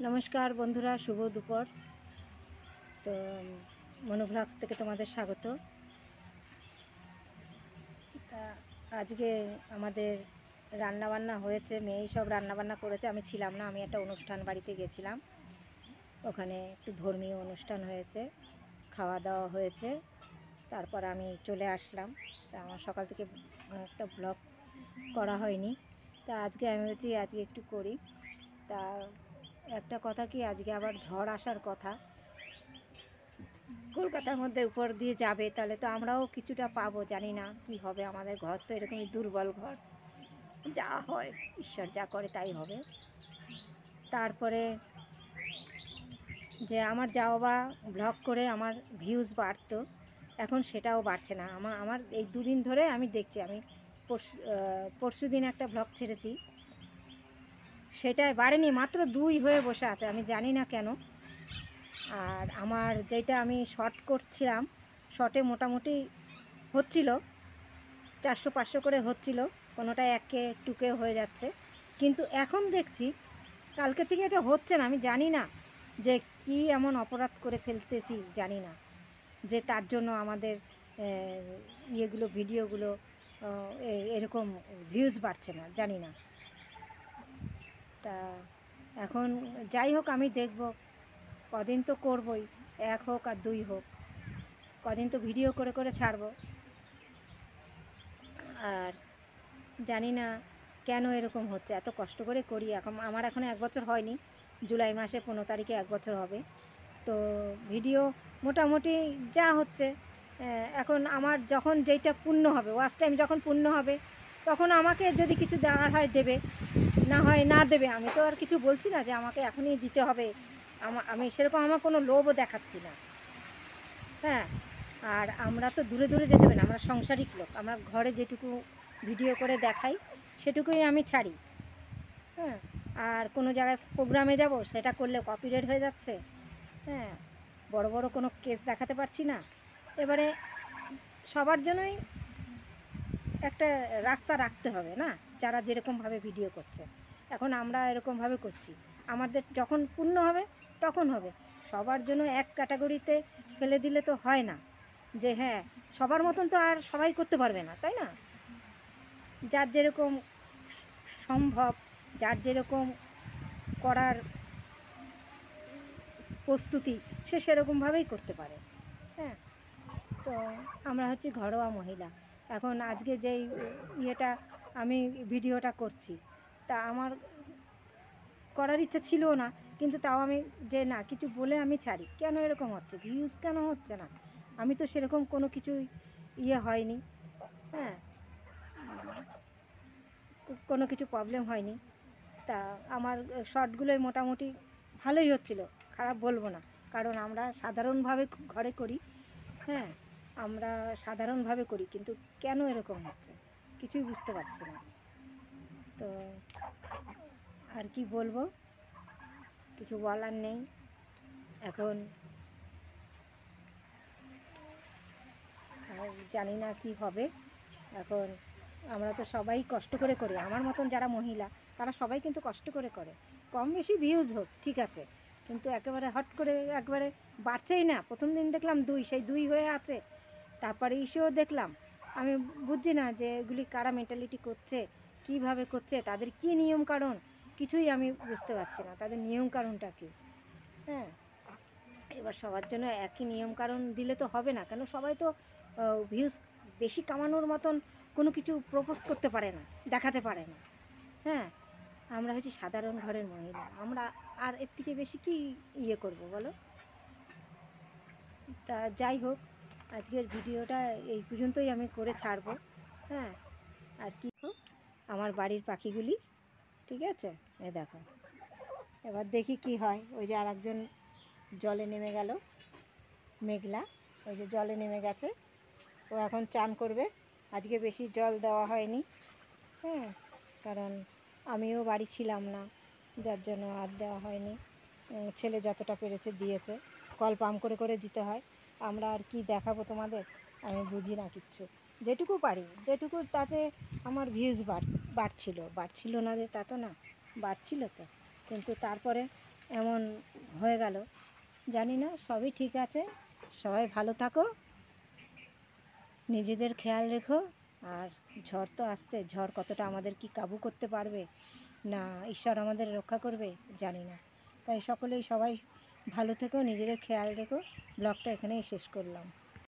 নমস্কার বন্ধুরা, শুভ দুপুর। তো মনোভ্লগস থেকে তোমাদের স্বাগত। তা আজকে আমাদের রান্নাবান্না হয়েছে, মেয়েই সব রান্নাবান্না করেছে, আমি ছিলাম না। আমি একটা অনুষ্ঠান বাড়িতে গেছিলাম, ওখানে একটু ধর্মীয় অনুষ্ঠান হয়েছে, খাওয়া দাওয়া হয়েছে, তারপর আমি চলে আসলাম। তা আমার সকাল থেকে একটা ব্লগ করা হয়নি। তা আজকে আমি বলছি আজকে একটু করি। তা একটা কথা কি, আজকে আবার ঝড় আসার কথা, কলকাতার মধ্যে উপর দিয়ে যাবে, তাহলে তো আমরাও কিছুটা পাবো। জানি না কি হবে, আমাদের ঘর তো এরকমই দুর্বল ঘর, যা হয় ঈশ্বর যা করে তাই হবে। তারপরে যে আমার যাও বা ব্লগ করে আমার ভিউজ বাড়তো, এখন সেটাও বাড়ছে না। আমার এই দুদিন ধরে আমি দেখছি, আমি পরশু দিন একটা ব্লগ ছেড়েছি, সেটাই বাড়েনি, মাত্র 2 হয়ে বসে আছে। আমি জানি না কেন। আর আমার যেটা আমি শর্ট করছিলাম, শর্টে মোটামুটি হচ্ছিল 400-500 করে হচ্ছিল, কোনোটা 1K 2K হয়ে যাচ্ছে। কিন্তু এখন দেখছি কালকে থেকে এটা হচ্ছে না। আমি জানি না যে কি এমন অপরাধ করে ফেলতেছি, জানি না, যে তার জন্য আমাদের ইয়েগুলো, ভিডিওগুলো এরকম ভিউজ বাড়ছে না, জানি না। তা এখন যাই হোক, আমি দেখব, কদিন তো করবই, 1 হোক আর 2 হোক, কদিন তো ভিডিও করে করে ছাড়বো। আর জানি না কেন এরকম হচ্ছে, এত কষ্ট করে করি। আমার এখনও 1 বছর হয়নি, জুলাই মাসে 15 তারিখে 1 বছর হবে। তো ভিডিও মোটামুটি যা হচ্ছে, এখন আমার যখন যেইটা পূর্ণ হবে, ওয়াচ টাইম যখন পূর্ণ হবে, তখন আমাকে যদি কিছু দেওয়ার হয় দেবে, না হয় না দেবে। আমি তো আর কিছু বলছি না যে আমাকে এখনই দিতে হবে, আমি সেরকম আমার কোনো লোভও দেখাচ্ছি না। হ্যাঁ, আর আমরা তো দূরে দূরে যেতে পারি না, আমরা সংসারিক লোক। আমরা ঘরে যেটুকু ভিডিও করে দেখাই সেটুকুই আমি ছাড়ি। হ্যাঁ, আর কোনো জায়গায় প্রোগ্রামে যাব, সেটা করলে কপিরাইট হয়ে যাচ্ছে। হ্যাঁ, বড় বড় কোনো কেস দেখাতে পারছি না। এবারে সবার জন্যই একটা রাস্তা রাখতে হবে না, যারা যেরকমভাবে ভিডিও করছে। এখন আমরা এরকমভাবে করছি, আমাদের যখন পূর্ণ হবে তখন হবে। সবার জন্য এক ক্যাটাগরিতে ফেলে দিলে তো হয় না, যে হ্যাঁ সবার মতন তো আর সবাই করতে পারবে না, তাই না? যার যেরকম সম্ভব, যার যেরকম করার প্রস্তুতি, সে সেরকমভাবেই করতে পারে। হ্যাঁ, তো আমরা হচ্ছে ঘরোয়া মহিলা। এখন আজকে যেই ইয়েটা আমি ভিডিওটা করছি, তা আমার করার ইচ্ছা ছিল না, কিন্তু তাও আমি যে না কিছু বলে আমি ছাড়ি। কেন এরকম হচ্ছে, ভিউজ কেন হচ্ছে না? আমি তো সেরকম কোনো কিছুই ইয়ে হয়নি। হ্যাঁ, কোনো কিছু প্রবলেম হয়নি। তা আমার শর্টগুলোই মোটামুটি ভালোই হচ্ছিল, খারাপ বলবো না। কারণ আমরা সাধারণভাবে ঘরে করি। হ্যাঁ, আমরা সাধারণভাবে করি, কিন্তু কেন এরকম হচ্ছে কিছুই বুঝতে পারছি না। তো আর কি বলবো, কিছু বলার নেই এখন। আর জানি না কি হবে এখন। আমরা তো সবাই কষ্ট করে করি, আমার মতন যারা মহিলা তারা সবাই কিন্তু কষ্ট করে করে। কম বেশি ভিউজ হোক ঠিক আছে, কিন্তু একেবারে হট করে একবারে বাড়ছেই না। প্রথম দিন দেখলাম 2, সেই 2 হয়ে আছে। তারপরে ইস্যুও দেখলাম। আমি বুঝছি না যে এগুলি কারা মেন্টালিটি করছে, কিভাবে করছে, তাদের কি নিয়ম কারণ, কিছুই আমি বুঝতে পারছি না তাদের নিয়ম কারণটা কী। হ্যাঁ, এবার সবার জন্য একই নিয়ম কারণ দিলে তো হবে না, কেন সবাই তো ভিউজ বেশি কামানোর মতন কোনো কিছু প্রপোজ করতে পারে না, দেখাতে পারে না। হ্যাঁ, আমরা হচ্ছি সাধারণ ঘরের মহিলা, আমরা আর এর থেকে বেশি কি ইয়ে করব বলো? তা যাই হোক, আজকের ভিডিওটা এই পর্যন্তই আমি করে ছাড়বো। হ্যাঁ, আর কি হোক, আমার বাড়ির পাখিগুলি ঠিক আছে, এ দেখো। এবার দেখি কি হয়। ওই যে আর একজন জলে নেমে গেল, মেঘলা, ওই যে জলে নেমে গেছে, ও এখন চান করবে। আজকে বেশি জল দেওয়া হয়নি। হ্যাঁ, কারণ আমিও বাড়ি ছিলাম না, যার জন্য আর দেওয়া হয়নি। ছেলে যতটা পেরেছে দিয়েছে, কল পাম্প করে করে দিতে হয়। আমরা আর কি দেখাবো তোমাদের, আমি বুঝি না কিচ্ছু। যেটুকু পারি, যেটুকু, তাতে আমার ভিউজ বাড়ছিল না যে তা তো না, বাড়ছিল তো। কিন্তু তারপরে এমন হয়ে গেল। জানি না, সবই ঠিক আছে। সবাই ভালো থাকো, নিজেদের খেয়াল রেখো। আর ঝড় তো আসছে, ঝড় কতটা আমাদের কি কাবু করতে পারবে, না ঈশ্বর আমাদের রক্ষা করবে জানি না। তাই সবাই ভালো থেকো, নিজেদের খেয়াল রেখো। ব্লগটা এখানেই শেষ করলাম।